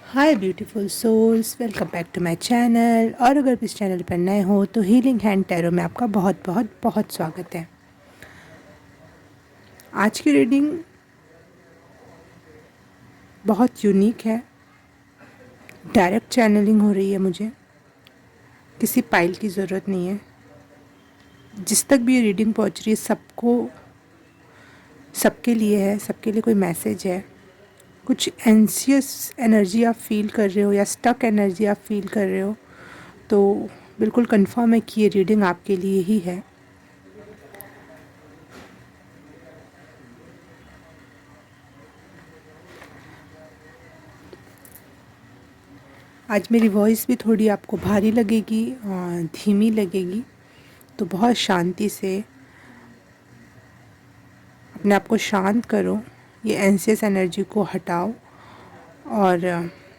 Hi beautiful souls, welcome back to my channel. और अगर इस चैनल पर नए हो तो हीलिंग हैंड टैरो में आपका बहुत बहुत बहुत स्वागत है। आज की रीडिंग बहुत यूनिक है। डायरेक्ट चैनलिंग हो रही है, मुझे किसी पाइल की ज़रूरत नहीं है। जिस तक भी ये रीडिंग पहुंच रही है सबके लिए है, सबके लिए कोई मैसेज है। कुछ एंशियस एनर्जी आप फील कर रहे हो या स्टक एनर्जी आप फील कर रहे हो तो बिल्कुल कंफर्म है कि ये रीडिंग आपके लिए ही है। आज मेरी वॉइस भी थोड़ी आपको भारी लगेगी और धीमी लगेगी, तो बहुत शांति से अपने आप को शांत करो, ये एंशियस एनर्जी को हटाओ और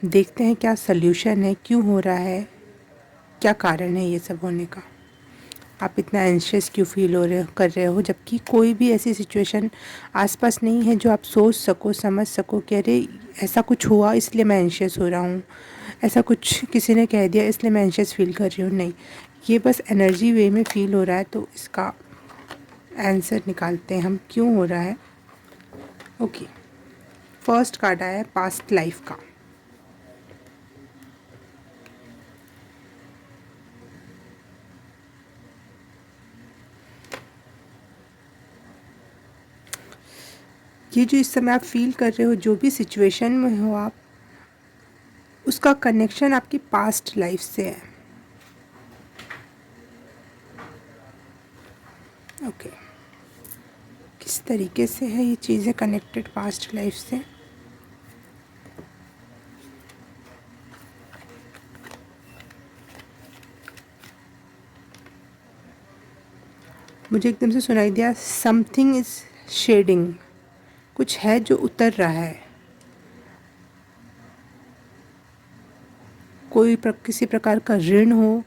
देखते हैं क्या सल्यूशन है, क्यों हो रहा है, क्या कारण है ये सब होने का। आप इतना एंशियस क्यों फील कर रहे हो, जबकि कोई भी ऐसी सिचुएशन आसपास नहीं है जो आप सोच सको, समझ सको कि अरे ऐसा कुछ हुआ इसलिए मैं एंशियस हो रहा हूँ, ऐसा कुछ किसी ने कह दिया इसलिए मैं एंशियस फील कर रही हूँ। नहीं, ये बस एनर्जी वे में फ़ील हो रहा है, तो इसका आंसर निकालते हैं हम क्यों हो रहा है। ओके, फर्स्ट कार्ड आया है पास्ट लाइफ का। ये जो इस समय आप फील कर रहे हो, जो भी सिचुएशन में हो आप, उसका कनेक्शन आपकी पास्ट लाइफ से है। ओके, किस तरीके से है ये चीज़ें कनेक्टेड पास्ट लाइफ से। मुझे एकदम से सुनाई दिया समथिंग इज़ शेडिंग, कुछ है जो उतर रहा है। किसी प्रकार का ऋण हो,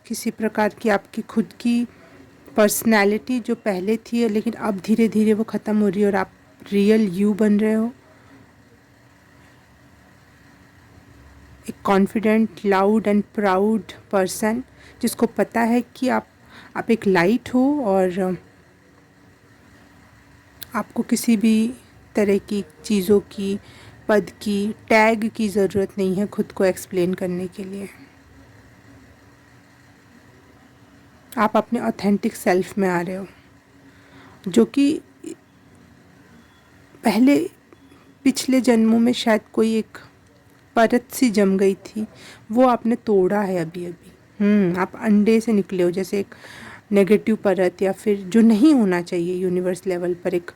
किसी प्रकार की आपकी खुद की पर्सनैलिटी जो पहले थी लेकिन अब धीरे धीरे वो ख़त्म हो रही है और आप रियल यू बन रहे हो। एक confident, loud and proud person जिसको पता है कि आप एक लाइट हो और आपको किसी भी तरह की चीज़ों की, पद की, टैग की ज़रूरत नहीं है खुद को एक्सप्लेन करने के लिए। आप अपने ऑथेंटिक सेल्फ में आ रहे हो, जो कि पहले पिछले जन्मों में शायद कोई एक परत सी जम गई थी, वो आपने तोड़ा है अभी अभी। आप अंडे से निकले हो, जैसे एक नेगेटिव परत या फिर जो नहीं होना चाहिए यूनिवर्स लेवल पर, एक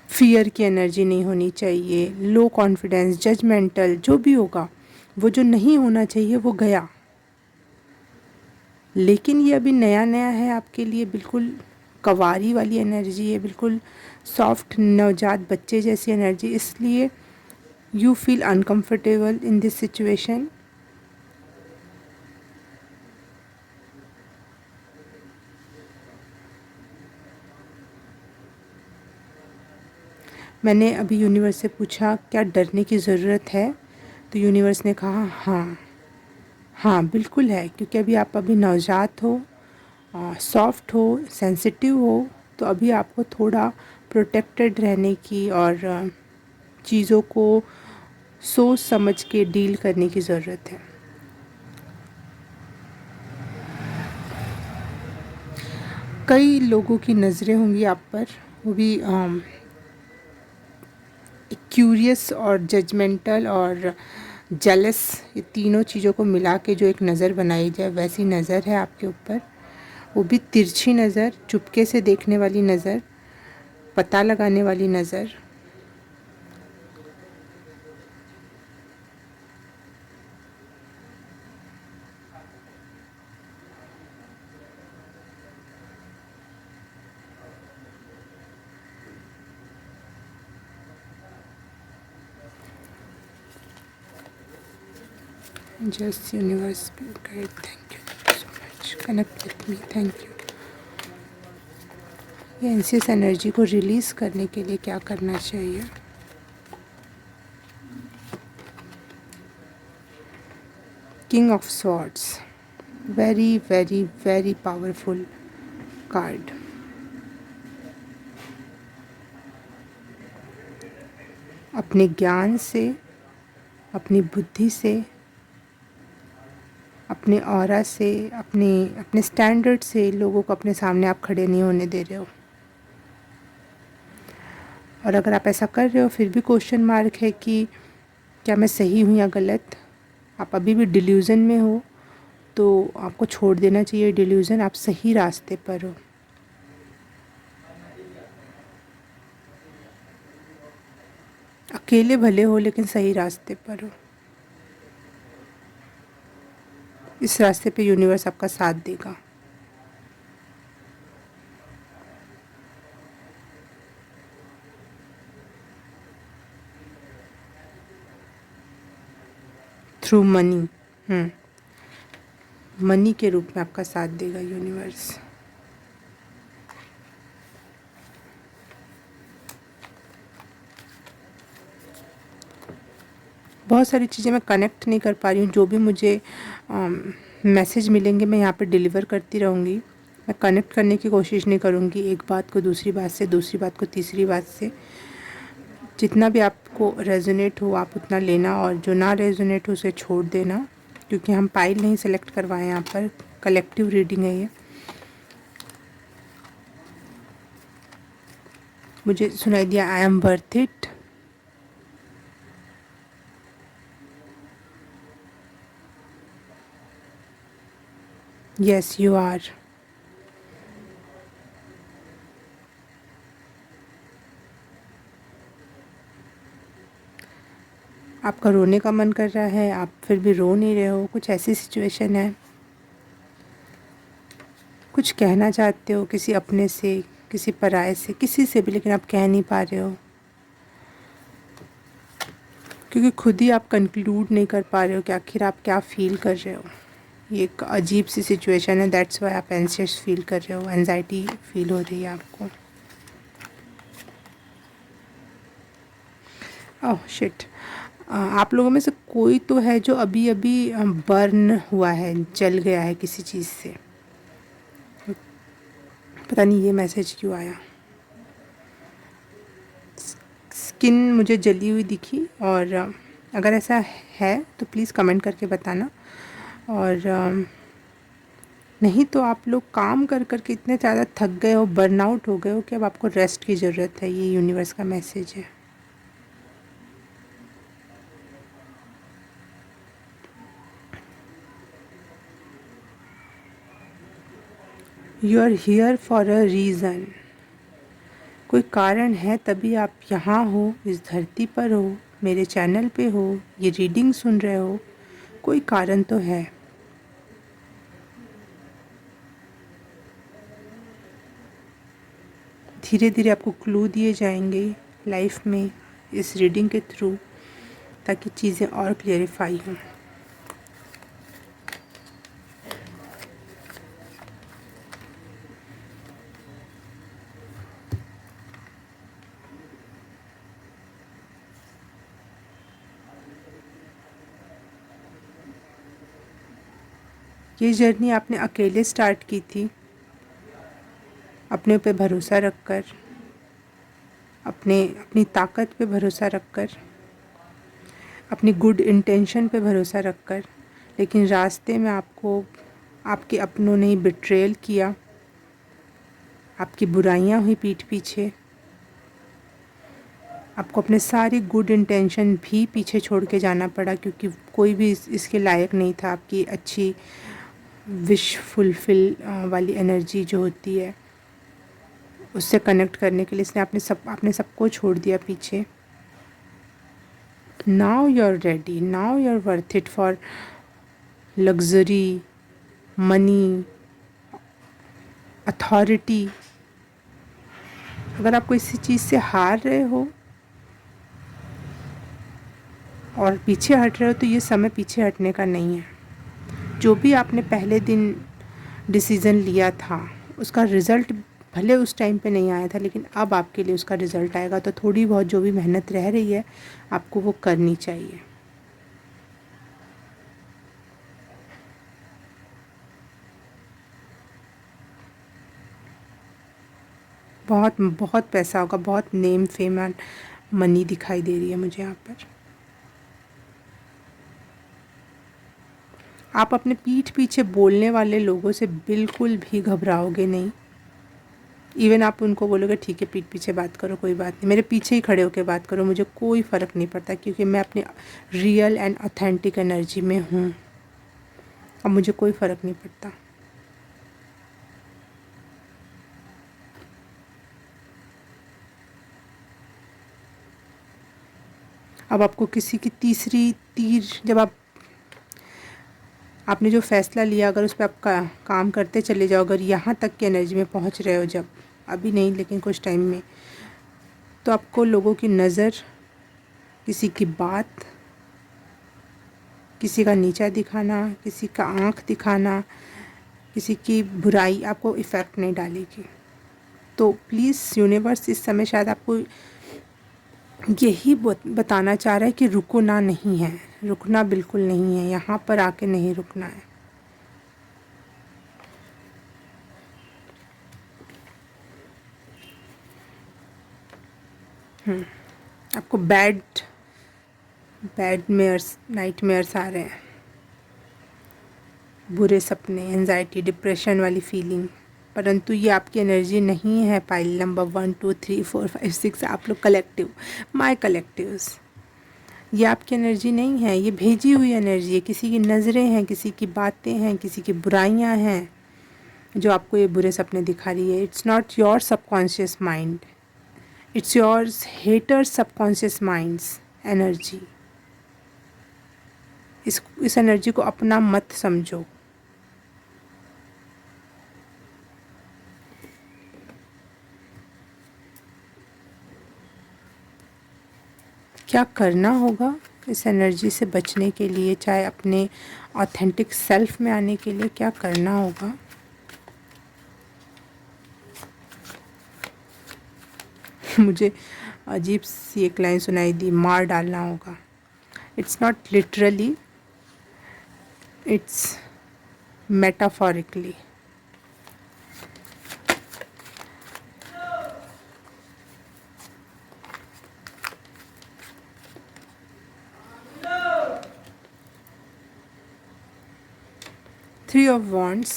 फियर की एनर्जी नहीं होनी चाहिए, लो कॉन्फिडेंस, जजमेंटल, जो भी होगा वो जो नहीं होना चाहिए वो गया। लेकिन ये अभी नया नया है आपके लिए, बिल्कुल कवारी वाली एनर्जी है, बिल्कुल सॉफ्ट नवजात बच्चे जैसी एनर्जी, इसलिए you feel uncomfortable in this situation. मैंने अभी यूनिवर्स से पूछा क्या डरने की ज़रूरत है, तो यूनिवर्स ने कहा हाँ, हाँ बिल्कुल है, क्योंकि अभी नवजात हो, सॉफ्ट हो, सेंसिटिव हो, तो अभी आपको थोड़ा प्रोटेक्टेड रहने की और चीज़ों को सोच समझ के डील करने की ज़रूरत है। कई लोगों की नज़रें होंगी आप पर, वो भी क्यूरियस और जजमेंटल और जेलस, ये तीनों चीज़ों को मिला के जो एक नज़र बनाई जाए वैसी नज़र है आपके ऊपर। वो भी तिरछी नज़र, चुपके से देखने वाली नज़र, पता लगाने वाली नज़र। Just universe guide, thank you so much, connect with me, thank you. ये एंशियस एनर्जी को रिलीज़ करने के लिए क्या करना चाहिए। King of swords, very very very powerful card. अपने ज्ञान से, अपनी बुद्धि से, अपने ऑरा से, अपने स्टैंडर्ड से लोगों को अपने सामने आप खड़े नहीं होने दे रहे हो। और अगर आप ऐसा कर रहे हो फिर भी क्वेश्चन मार्क है कि क्या मैं सही हूँ या गलत, आप अभी भी डिल्यूज़न में हो, तो आपको छोड़ देना चाहिए डिल्यूज़न। आप सही रास्ते पर हो। अकेले भले हो लेकिन सही रास्ते पर हो। इस रास्ते पे यूनिवर्स आपका साथ देगा। थ्रू मनी, मनी के रूप में आपका साथ देगा यूनिवर्स। बहुत सारी चीज़ें मैं कनेक्ट नहीं कर पा रही हूँ। जो भी मुझे मैसेज मिलेंगे मैं यहाँ पे डिलीवर करती रहूँगी। मैं कनेक्ट करने की कोशिश नहीं करूँगी एक बात को दूसरी बात से, दूसरी बात को तीसरी बात से। जितना भी आपको रेजोनेट हो आप उतना लेना, और जो ना रेजोनेट हो उसे छोड़ देना, क्योंकि हम पाइल नहीं सेलेक्ट करवाएं, यहाँ पर कलेक्टिव रीडिंग है ये। मुझे सुनाई दिया I am worth it. Yes you are. आपका रोने का मन कर रहा है, आप फिर भी रो नहीं रहे हो, कुछ ऐसी सिचुएशन है। कुछ कहना चाहते हो किसी अपने से, किसी पराये से, किसी से भी, लेकिन आप कह नहीं पा रहे हो क्योंकि खुद ही आप कंक्लूड नहीं कर पा रहे हो कि आखिर आप क्या फील कर रहे हो। ये एक अजीब सी सिचुएशन है, दैट्स वाई आप एंशियस फील कर रहे हो, एंजाइटी फील हो रही है आपको। Oh shit. आप लोगों में से कोई तो है जो अभी अभी बर्न हुआ है, जल गया है किसी चीज़ से। पता नहीं ये मैसेज क्यों आया। स्किन मुझे जली हुई दिखी, और अगर ऐसा है तो प्लीज़ कमेंट करके बताना। और नहीं तो आप लोग काम कर कर के इतने ज़्यादा थक गए हो, बर्नआउट हो गए हो कि अब आपको रेस्ट की ज़रूरत है। ये यूनिवर्स का मैसेज है। You are here for a reason. कोई कारण है तभी आप यहाँ हो, इस धरती पर हो, मेरे चैनल पे हो, ये रीडिंग सुन रहे हो। कोई कारण तो है। धीरे धीरे आपको क्लू दिए जाएंगे लाइफ में इस रीडिंग के थ्रू, ताकि चीज़ें और क्लियरिफाई हों। ये जर्नी आपने अकेले स्टार्ट की थी, अपने पे भरोसा रखकर, अपनी ताकत पे भरोसा रखकर, अपनी गुड इंटेंशन पे भरोसा रखकर। लेकिन रास्ते में आपको आपके अपनों ने ही बिट्रेल किया, आपकी बुराइयां हुई पीठ पीछे, आपको अपने सारी गुड इंटेंशन भी पीछे छोड़ के जाना पड़ा, क्योंकि कोई भी इसके लायक नहीं था। आपकी अच्छी विश फुलफिल वाली एनर्जी जो होती है उससे कनेक्ट करने के लिए इसने आपने सबको छोड़ दिया पीछे। Now you are ready, now you are worth it for luxury, money, authority. अगर आप किसी चीज़ से हार रहे हो और पीछे हट रहे हो तो ये समय पीछे हटने का नहीं है। जो भी आपने पहले दिन डिसीज़न लिया था उसका रिज़ल्ट भले उस टाइम पे नहीं आया था, लेकिन अब आपके लिए उसका रिज़ल्ट आएगा। तो थोड़ी बहुत जो भी मेहनत रह रही है आपको वो करनी चाहिए। बहुत बहुत पैसा होगा, बहुत नेम फेम एंड मनी दिखाई दे रही है मुझे यहाँ पर। आप अपने पीठ पीछे बोलने वाले लोगों से बिल्कुल भी घबराओगे नहीं। इवन आप उनको बोलोगे ठीक है पीठ पीछे बात करो, कोई बात नहीं, मेरे पीछे ही खड़े होकर बात करो, मुझे कोई फ़र्क नहीं पड़ता, क्योंकि मैं अपनी रियल एंड ऑथेंटिक एनर्जी में हूँ। अब मुझे कोई फ़र्क नहीं पड़ता। अब आपको किसी की तीसरी तीर, जब आपने जो फ़ैसला लिया, अगर उस पर आप काम करते चले जाओ, अगर यहाँ तक की एनर्जी में पहुँच रहे हो, जब अभी नहीं लेकिन कुछ टाइम में, तो आपको लोगों की नज़र, किसी की बात, किसी का नीचा दिखाना, किसी का आँख दिखाना, किसी की बुराई आपको इफ़ेक्ट नहीं डालेगी। तो प्लीज़ यूनिवर्स इस समय शायद आपको यही बताना चाह रहा है कि रुकना नहीं है, रुकना बिल्कुल नहीं है, यहाँ पर आके नहीं रुकना है। आपको बैड मेयर्स, नाइट मेयर्स आ रहे हैं, बुरे सपने, एंजाइटी, डिप्रेशन वाली फीलिंग, परंतु ये आपकी एनर्जी नहीं है। पाइल नंबर 1 2 3 4 5 6, आप लोग कलेक्टिव, माय कलेक्टिव्स, ये आपकी एनर्जी नहीं है, ये भेजी हुई एनर्जी है। किसी की नज़रें हैं, किसी की बातें हैं, किसी की बुराइयां हैं जो आपको ये बुरे सपने दिखा रही है। It's not your subconscious mind, it's yours hater subconscious mind's energy. इस एनर्जी को अपना मत समझो। क्या करना होगा इस एनर्जी से बचने के लिए, चाहे अपने ऑथेंटिक सेल्फ में आने के लिए क्या करना होगा? मुझे अजीब सी एक लाइन सुनाई दी, मार डालना होगा। It's not literally, it's metaphorically. Three of wands,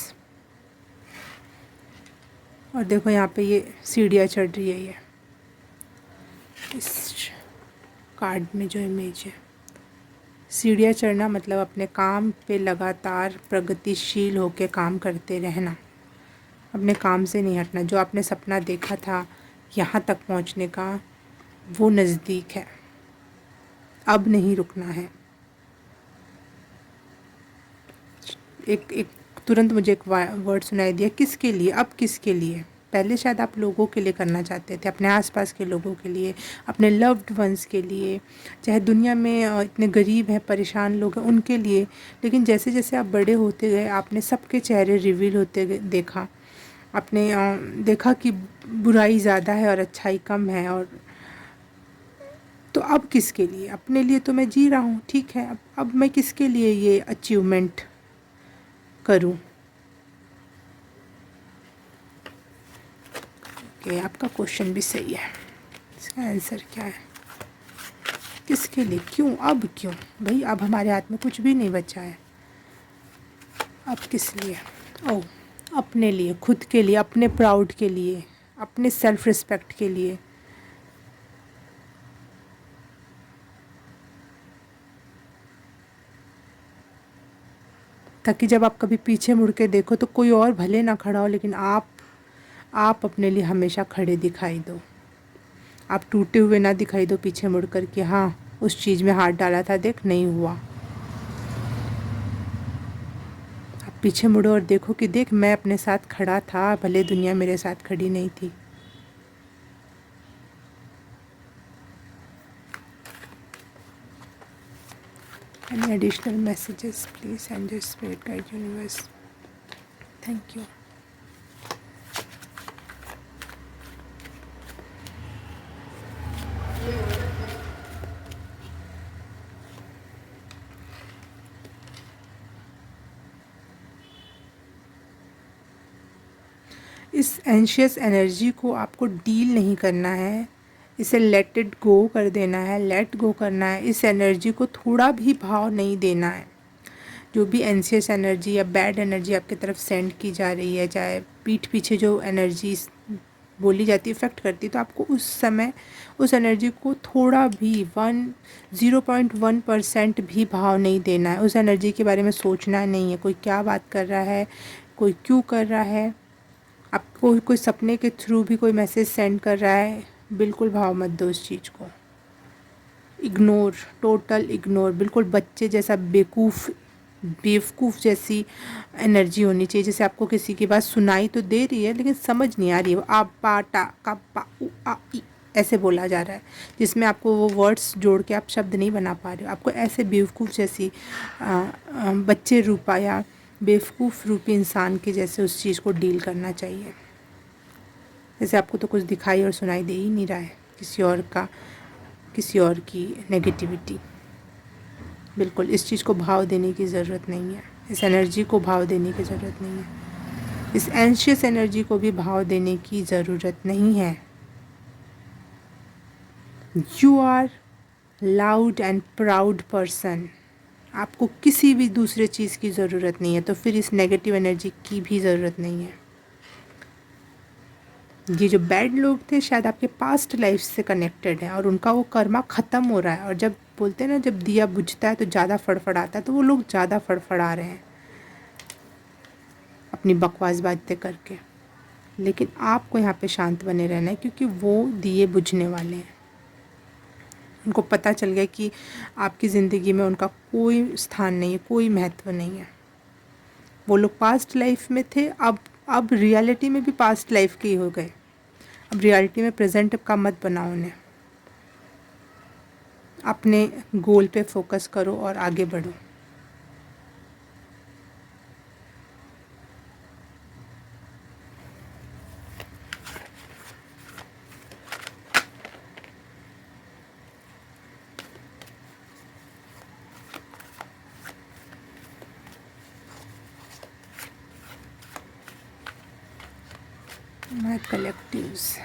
और देखो यहाँ पे ये सीढ़ियाँ चढ़ रही है, ये इस कार्ड में जो इमेज है, सीढ़ियाँ चढ़ना मतलब अपने काम पे लगातार प्रगतिशील होकर काम करते रहना, अपने काम से नहीं हटना। जो आपने सपना देखा था यहाँ तक पहुँचने का, वो नज़दीक है, अब नहीं रुकना है। एक तुरंत मुझे एक वर्ड सुनाई दिया, किसके लिए, अब किसके लिए। पहले शायद आप लोगों के लिए करना चाहते थे, अपने आसपास के लोगों के लिए, अपने लव्ड वंस के लिए, चाहे दुनिया में इतने गरीब हैं, परेशान लोग हैं, उनके लिए। लेकिन जैसे जैसे आप बड़े होते गए, आपने सबके चेहरे रिवील होते देखा, आपने देखा कि बुराई ज़्यादा है और अच्छाई कम है। और तो अब किसके लिए, अपने लिए तो मैं जी रहा हूँ, ठीक है, अब मैं किसके लिए ये अचीवमेंट करूं? कि आपका क्वेश्चन भी सही है, इसका आंसर क्या है? किसके लिए, क्यों, अब क्यों भाई? अब हमारे हाथ में कुछ भी नहीं बचा है, अब किस लिए? ओ, अपने लिए, खुद के लिए, अपने प्राउड के लिए, अपने सेल्फ रिस्पेक्ट के लिए। ताकि जब आप कभी पीछे मुड़ के देखो तो कोई और भले ना खड़ा हो, लेकिन आप अपने लिए हमेशा खड़े दिखाई दो। आप टूटे हुए ना दिखाई दो पीछे मुड़कर कि हाँ उस चीज़ में हाथ डाला था, देख नहीं हुआ। आप पीछे मुड़ो और देखो कि देख मैं अपने साथ खड़ा था, भले दुनिया मेरे साथ खड़ी नहीं थी। Any additional messages, please send your spirit guide universe. Thank you. इस एंशियस एनर्जी को आपको डील नहीं करना है, इसे लेट इट गो कर देना है, लेट गो करना है। इस एनर्जी को थोड़ा भी भाव नहीं देना है। जो भी एंशियस एनर्जी या बैड एनर्जी आपकी तरफ सेंड की जा रही है, चाहे पीठ पीछे जो एनर्जी बोली जाती है, इफ़ेक्ट करती है, तो आपको उस समय उस एनर्जी को थोड़ा भी 0.1% भी भाव नहीं देना है। उस एनर्जी के बारे में सोचना नहीं है, कोई क्या बात कर रहा है, कोई क्यों कर रहा है, आपको कोई सपने के थ्रू भी कोई मैसेज सेंड कर रहा है, बिल्कुल भाव मत दो उस चीज़ को। इग्नोर, टोटल इग्नोर, बिल्कुल बच्चे जैसा बेवकूफ़ जैसी एनर्जी होनी चाहिए। जैसे आपको किसी की बात सुनाई तो दे रही है लेकिन समझ नहीं आ रही है, वो आ पा टा का पा उ आ ई ऐसे बोला जा रहा है, जिसमें आपको वो वर्ड्स जोड़ के आप शब्द नहीं बना पा रहे हो। आपको ऐसे बेवकूफ़ जैसी बच्चे रूपा या बेवकूफ़ रूपी इंसान के जैसे उस चीज़ को डील करना चाहिए। जैसे आपको तो कुछ दिखाई और सुनाई दे ही नहीं रहा है, किसी और की नेगेटिविटी। बिल्कुल इस चीज़ को भाव देने की ज़रूरत नहीं है, इस एनर्जी को भाव देने की ज़रूरत नहीं है, इस एंशियस एनर्जी को भी भाव देने की ज़रूरत नहीं है। You are loud and proud person. आपको किसी भी दूसरे चीज़ की ज़रूरत नहीं है, तो फिर इस नेगेटिव एनर्जी की भी ज़रूरत नहीं है। ये जो बैड लोग थे शायद आपके पास्ट लाइफ से कनेक्टेड हैं और उनका वो कर्मा ख़त्म हो रहा है। और जब बोलते हैं ना, जब दिया बुझता है तो ज़्यादा फड़फड़ाता है, तो वो लोग ज़्यादा फड़फड़ा रहे हैं अपनी बकवास बातें करके। लेकिन आपको यहाँ पे शांत बने रहना है, क्योंकि वो दिए बुझने वाले हैं। उनको पता चल गया कि आपकी ज़िंदगी में उनका कोई स्थान नहीं है, कोई महत्व नहीं है। वो लोग पास्ट लाइफ में थे, अब रियलिटी में भी पास्ट लाइफ के ही हो गए। अब रियलिटी में प्रेजेंट का मत बनाओ उन्हें। अपने गोल पे फोकस करो और आगे बढ़ो। My collectives.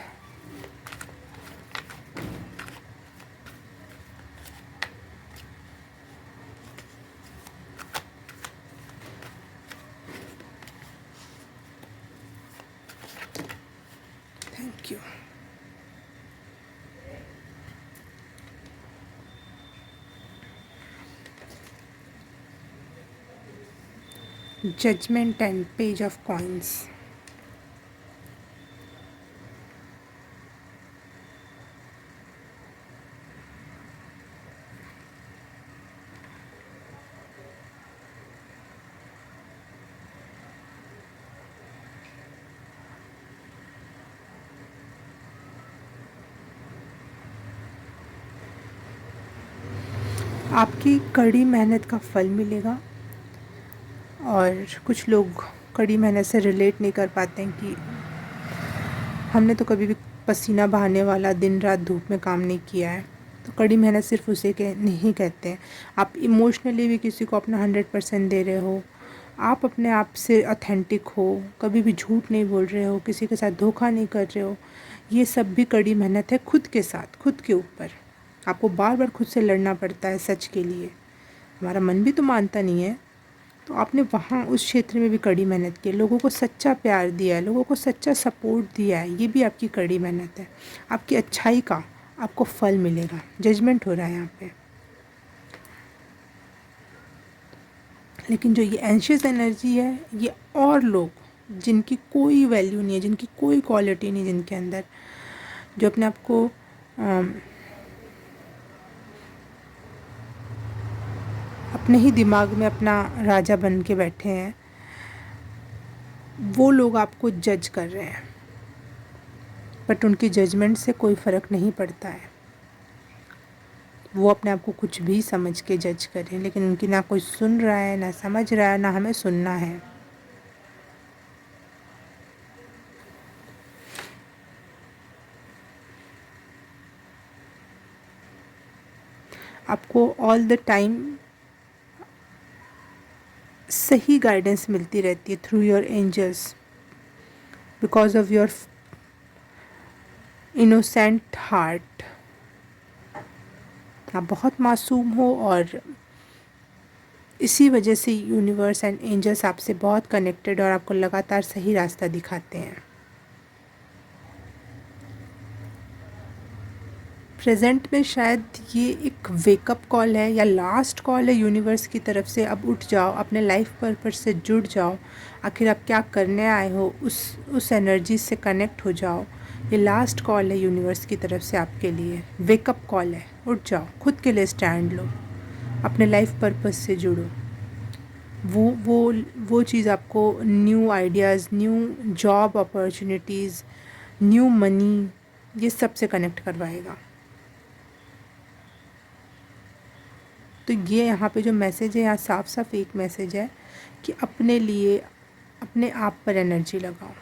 Thank you. Judgment and Page of Coins. आपकी कड़ी मेहनत का फल मिलेगा। और कुछ लोग कड़ी मेहनत से रिलेट नहीं कर पाते हैं कि हमने तो कभी भी पसीना बहाने वाला दिन रात धूप में काम नहीं किया है। तो कड़ी मेहनत सिर्फ उसे नहीं कहते हैं। आप इमोशनली भी किसी को अपना 100% दे रहे हो, आप अपने आप से ऑथेंटिक हो, कभी भी झूठ नहीं बोल रहे हो, किसी के साथ धोखा नहीं कर रहे हो, ये सब भी कड़ी मेहनत है खुद के साथ, खुद के ऊपर। आपको बार बार खुद से लड़ना पड़ता है सच के लिए। हमारा मन भी तो मानता नहीं है, तो आपने वहाँ उस क्षेत्र में भी कड़ी मेहनत की है, लोगों को सच्चा प्यार दिया है, लोगों को सच्चा सपोर्ट दिया है, ये भी आपकी कड़ी मेहनत है। आपकी अच्छाई का आपको फल मिलेगा। जजमेंट हो रहा है यहाँ पे। लेकिन जो ये एंशियस एनर्जी है, ये और लोग जिनकी कोई वैल्यू नहीं है, जिनकी कोई क्वालिटी नहीं, जिनके अंदर, जो अपने आप को अपने ही दिमाग में अपना राजा बन के बैठे हैं, वो लोग आपको जज कर रहे हैं। बट उनकी जजमेंट से कोई फ़र्क नहीं पड़ता है। वो अपने आप को कुछ भी समझ के जज करें, लेकिन उनकी ना कोई सुन रहा है, ना समझ रहा है, ना हमें सुनना है। आपको ऑल द टाइम सही गाइडेंस मिलती रहती है through your angels. Because of your innocent heart. आप बहुत मासूम हो और इसी वजह से यूनिवर्स एंड एंजल्स आपसे बहुत कनेक्टेड और आपको लगातार सही रास्ता दिखाते हैं। प्रेजेंट में शायद ये एक वेकअप कॉल है या लास्ट कॉल है यूनिवर्स की तरफ से। अब उठ जाओ, अपने लाइफ पर्पस से जुड़ जाओ। आखिर आप क्या करने आए हो, उस एनर्जी से कनेक्ट हो जाओ। ये लास्ट कॉल है यूनिवर्स की तरफ से आपके लिए, वेकअप कॉल है। उठ जाओ, खुद के लिए स्टैंड लो, अपने लाइफ पर्पस से जुड़ो। वो चीज़ आपको new ideas, new job opportunities, new money, ये सब से कनेक्ट करवाएगा। तो ये यहाँ पे जो मैसेज है, यहाँ साफ साफ एक मैसेज है कि अपने लिए, अपने आप पर एनर्जी लगाओ,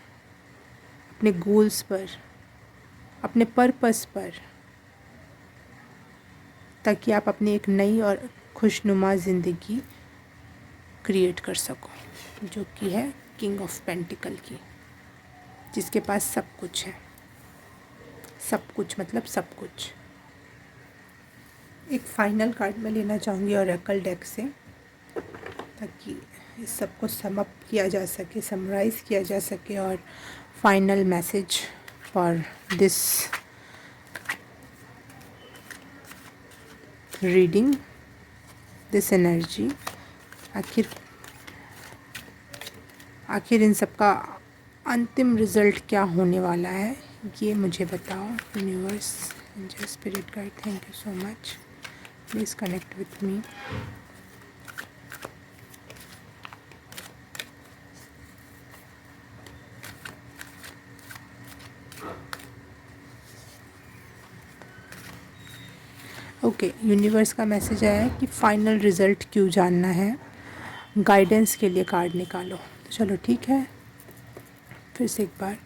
अपने गोल्स पर, अपने पर्पस पर, ताकि आप अपनी एक नई और खुशनुमा ज़िंदगी क्रिएट कर सको, जो कि है किंग ऑफ पेंटिकल की, जिसके पास सब कुछ है। सब कुछ मतलब सब कुछ। एक फाइनल कार्ड मैं लेना चाहूँगी ओरेकल डेक से, ताकि इस सबको सम अप किया जा सके, समराइज़ किया जा सके, और final message for this reading, this energy. आखिर इन सब का अंतिम रिज़ल्ट क्या होने वाला है, ये मुझे बताओ universe, angel, spirit guide. Thank you so much. Please connect with me. Okay, universe का मैसेज आया है कि फाइनल रिज़ल्ट क्यों जानना है, गाइडेंस के लिए कार्ड निकालो। तो चलो ठीक है, फिर से एक बार,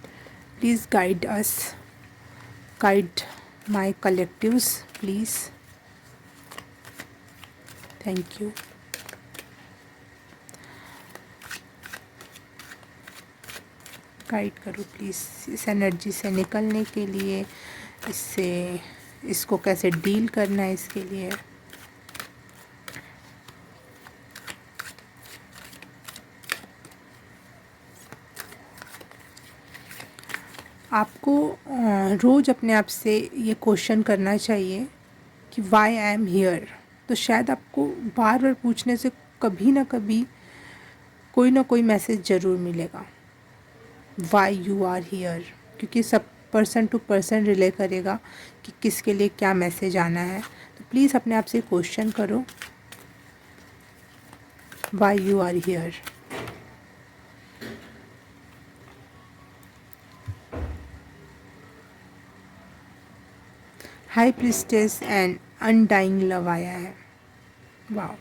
please guide us, guide my collectives please. Thank you. Guide करो प्लीज़, इस एनर्जी से निकलने के लिए, इसको कैसे डील करना है, इसके लिए। आपको रोज़ अपने आप से ये क्वेश्चन करना चाहिए कि वाई आई एम हियर। तो शायद आपको बार बार पूछने से कभी ना कभी कोई ना कोई मैसेज ज़रूर मिलेगा, वाई यू आर हियर, क्योंकि सब पर्सन टू पर्सन रिले करेगा कि किसके लिए क्या मैसेज आना है। तो प्लीज़ अपने आप से क्वेश्चन करो, why you are here. High priestess and undying love आया है। वाह,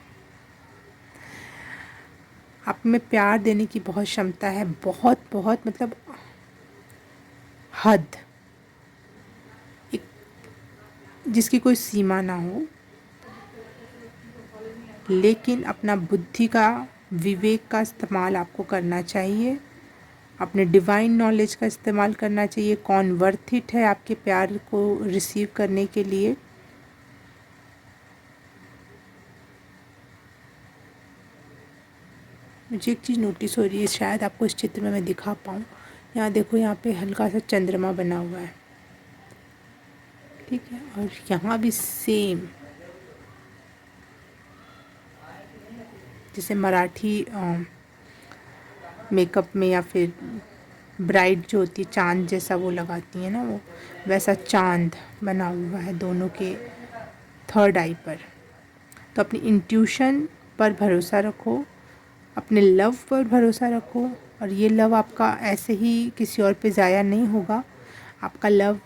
आप में प्यार देने की बहुत क्षमता है, बहुत बहुत, मतलब हद, एक जिसकी कोई सीमा ना हो। लेकिन अपना बुद्धि का, विवेक का इस्तेमाल आपको करना चाहिए, अपने डिवाइन नॉलेज का इस्तेमाल करना चाहिए। कौन वर्थ इट है आपके प्यार को रिसीव करने के लिए। मुझे एक चीज़ नोटिस हो रही है, शायद आपको इस चित्र में मैं दिखा पाऊँ। यहाँ देखो, यहाँ पे हल्का सा चंद्रमा बना हुआ है, ठीक है, और यहाँ भी सेम, जैसे मराठी मेकअप में या फिर ब्राइड जो होती है चांद जैसा वो लगाती है ना, वो वैसा चांद बना हुआ है दोनों के थर्ड आई पर। तो अपनी इंट्यूशन पर भरोसा रखो, अपने लव पर भरोसा रखो, और ये लव आपका ऐसे ही किसी और पे ज़ाया नहीं होगा। आपका लव,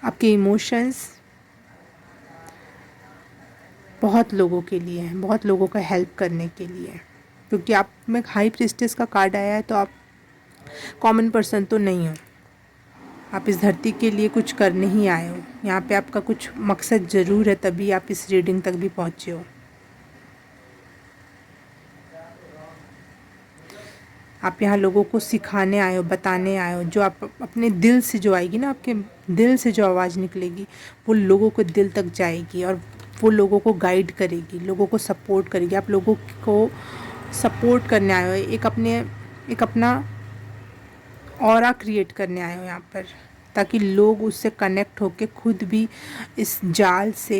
आपके इमोशंस बहुत लोगों के लिए हैं, बहुत लोगों का हेल्प करने के लिए है। क्योंकि आप में हाई प्रिस्टेस का कार्ड आया है, तो आप कॉमन पर्सन तो नहीं हो, आप इस धरती के लिए कुछ करने ही आए हो। यहाँ पे आपका कुछ मकसद ज़रूर है, तभी आप इस रीडिंग तक भी पहुँचे हो। आप यहाँ लोगों को सिखाने आए हो, बताने आए हो। जो आप अपने दिल से जो आएगी ना, आपके दिल से जो आवाज़ निकलेगी वो लोगों को दिल तक जाएगी और वो लोगों को गाइड करेगी, लोगों को सपोर्ट करेगी। आप लोगों को सपोर्ट करने आए हो, एक अपना ऑरा क्रिएट करने आए हो यहाँ पर, ताकि लोग उससे कनेक्ट होके खुद भी इस जाल से,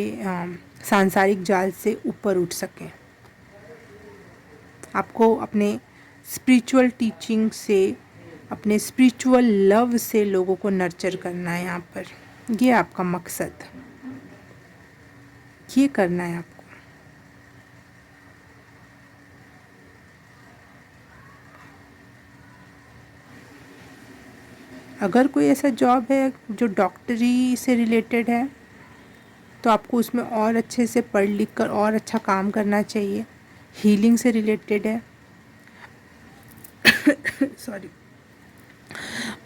सांसारिक जाल से ऊपर उठ सकें। आपको अपने स्पिरिचुअल टीचिंग से, अपने स्पिरिचुअल लव से लोगों को नर्चर करना है यहाँ पर। ये आपका मकसद, ये करना है आपको। अगर कोई ऐसा जॉब है जो डॉक्टरी से रिलेटेड है तो आपको उसमें और अच्छे से पढ़ लिख कर और अच्छा काम करना चाहिए। हीलिंग से रिलेटेड है सॉरी।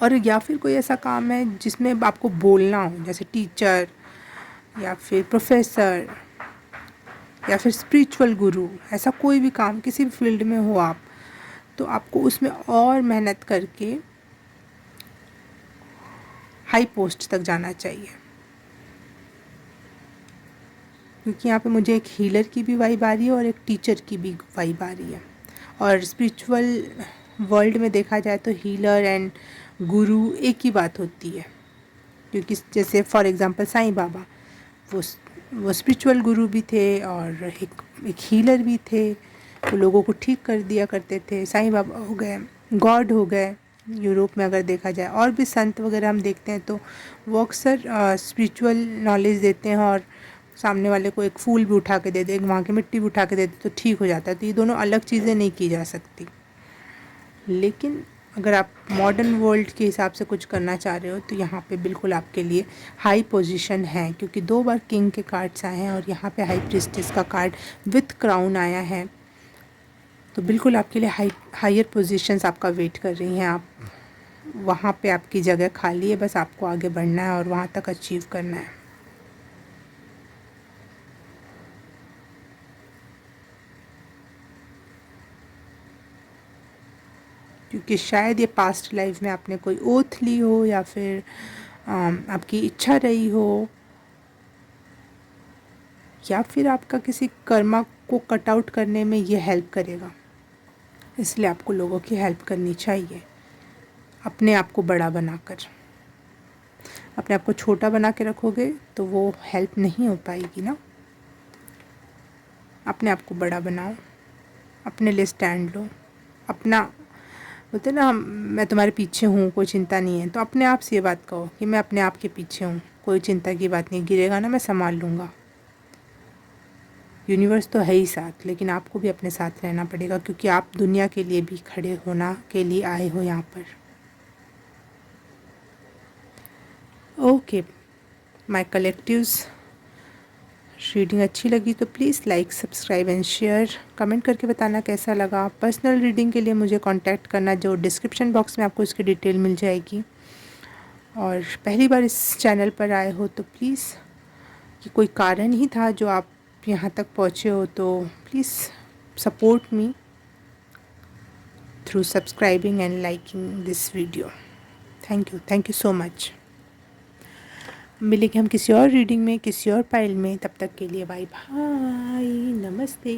और या फिर कोई ऐसा काम है जिसमें आपको बोलना हो, जैसे टीचर या फिर प्रोफेसर या फिर स्पिरिचुअल गुरु, ऐसा कोई भी काम किसी भी फील्ड में हो आप, तो आपको उसमें और मेहनत करके हाई पोस्ट तक जाना चाहिए। क्योंकि यहाँ पे मुझे एक हीलर की भी वाइब आ रही है और एक टीचर की भी वाइब आ रही है। और स्पिरिचुअल वर्ल्ड में देखा जाए तो हीलर एंड गुरु एक ही बात होती है। क्योंकि जैसे फॉर एग्जांपल साईं बाबा, वो स्पिरिचुअल गुरु भी थे और एक हीलर भी थे। वो लोगों को ठीक कर दिया करते थे। साईं बाबा हो गए गॉड हो गए यूरोप में अगर देखा जाए। और भी संत वगैरह हम देखते हैं तो वो अक्सर स्पिरिचुअल नॉलेज देते हैं और सामने वाले को एक फूल भी उठा के दे दे, एक वहाँ की मिट्टी भी उठा के दे दे तो ठीक हो जाता है। तो ये दोनों अलग चीज़ें नहीं की जा सकती। लेकिन अगर आप मॉडर्न वर्ल्ड के हिसाब से कुछ करना चाह रहे हो तो यहाँ पे बिल्कुल आपके लिए हाई पोजीशन है। क्योंकि 2 बार किंग के कार्ड्स आए हैं और यहाँ पे हाई प्रिस्टेस का कार्ड विथ क्राउन आया है। तो बिल्कुल आपके लिए हायर पोजीशंस आपका वेट कर रही हैं। आप वहाँ पे आपकी जगह खाली है, बस आपको आगे बढ़ना है और वहाँ तक अचीव करना है। क्योंकि शायद ये पास्ट लाइफ में आपने कोई ओथ ली हो या फिर आपकी इच्छा रही हो या फिर आपका किसी कर्मा को कट आउट करने में ये हेल्प करेगा। इसलिए आपको लोगों की हेल्प करनी चाहिए। अपने आप को बड़ा बनाकर, अपने आप को छोटा बना के रखोगे तो वो हेल्प नहीं हो पाएगी ना। अपने आप को बड़ा बनाओ, अपने लिए स्टैंड लो। अपना बोलते ना, मैं तुम्हारे पीछे हूँ, कोई चिंता नहीं है। तो अपने आप से ये बात कहो कि मैं अपने आप के पीछे हूँ, कोई चिंता की बात नहीं, गिरेगा ना मैं संभाल लूँगा। यूनिवर्स तो है ही साथ, लेकिन आपको भी अपने साथ रहना पड़ेगा क्योंकि आप दुनिया के लिए भी खड़े होना के लिए आए हो यहाँ पर। ओके माय कलेक्टिव्स, रीडिंग अच्छी लगी तो please like, subscribe and share. Comment करके बताना कैसा लगा। पर्सनल रीडिंग के लिए मुझे कांटेक्ट करना, जो डिस्क्रिप्शन बॉक्स में आपको इसकी डिटेल मिल जाएगी। और पहली बार इस चैनल पर आए हो तो प्लीज़, कि कोई कारण ही था जो आप यहाँ तक पहुँचे हो, तो please support me through subscribing and liking this video. Thank you so much. मिलेंगे हम किसी और रीडिंग में, किसी और पाइल में। तब तक के लिए बाय बाय, नमस्ते।